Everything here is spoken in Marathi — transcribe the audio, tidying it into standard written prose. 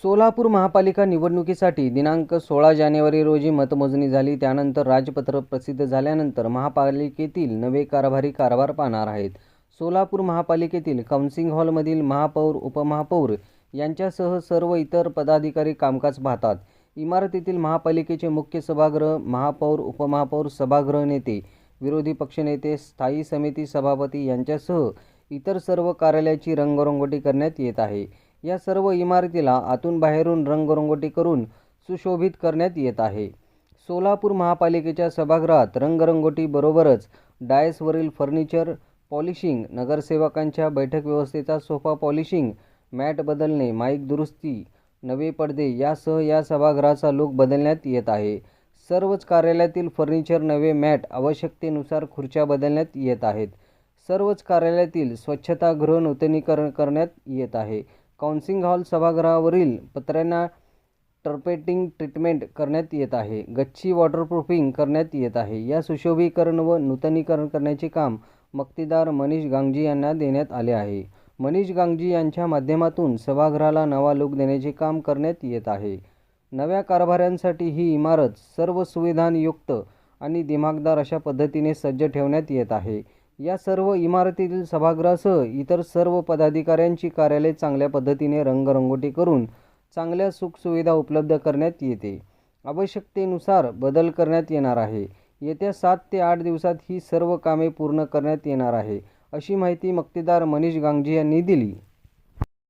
सोलापूर महापालिका निवडणुकीसाठी दिनांक 16 जानेवारी रोजी मतमोजणी झाली। त्यानंतर राजपत्र प्रसिद्ध झाल्यानंतर महापालिकेतील नवे कारभारी कारभार पाहणार आहेत। सोलापूर महापालिकेतील काउन्सिल हॉलमधील महापौर, उपमहापौर यांच्यासह सर्व इतर पदाधिकारी कामकाज पाहतात। इमारतीतील महापालिकेचे मुख्य सभागृह, महापौर, उपमहापौर सभागृह, नेते, विरोधी पक्षनेते, स्थायी समिती सभापती यांच्यासह इतर सर्व कार्यालयाची रंगरंगोटी करण्यात येत आहे। या सर्व इमारतीला आतून बाहेरून रंगरंगोटी करून सुशोभित करण्यात येत आहे। सोलापूर महापालिकेच्या सभागृहात रंगरंगोटी बरोबरच डायसवरील फर्निचर पॉलिशिंग, नगरसेवकांच्या बैठक व्यवस्थेचा सोफा पॉलिशिंग, मॅट बदलणे, माईक दुरुस्ती, नवे पडदे यासह या सभागृहाचा लूक बदलण्यात येत आहे। सर्वच कार्यालयातील फर्निचर, नवे मॅट, आवश्यकतेनुसार खुर्च्या बदलण्यात येत आहेत। सर्वच कार्यालयातील स्वच्छतागृह नूतनीकरण करण्यात येत आहे। काउन्सिल हॉल सभागृहावरील पत्र्यांना टर्पेटिंग ट्रीटमेंट करण्यात येत आहे। गच्ची वॉटरप्रूफिंग करण्यात येत आहे। या सुशोभीकरण व नूतनीकरण करण्याचे काम मक्तेदार मनीष गांगजी यांना देण्यात आले आहे। मनीष गांगजी यांच्या माध्यमातून सभागृहाला नवा लूक देण्याचे काम करण्यात येत आहे। नव्या कारभाऱ्यांसाठी ही इमारत सर्व सुविधांयुक्त आणि दिमाखदार अशा पद्धतीने सज्ज ठेवण्यात येत आहे। या सर्व इमारतीतील सभागृहासह इतर सर्व पदाधिकाऱ्यांची कार्यालय चांगल्या पद्धतीने रंगरंगोटी करून चांगल्या सुखसुविधा उपलब्ध करण्यात येते। आवश्यकतेनुसार बदल करण्यात येणार आहे। येत्या 7 ते 8 दिवसात ही सर्व कामे पूर्ण करण्यात येणार आहे, अशी माहिती मक्तेदार मनीष गांगजी यांनी दिली।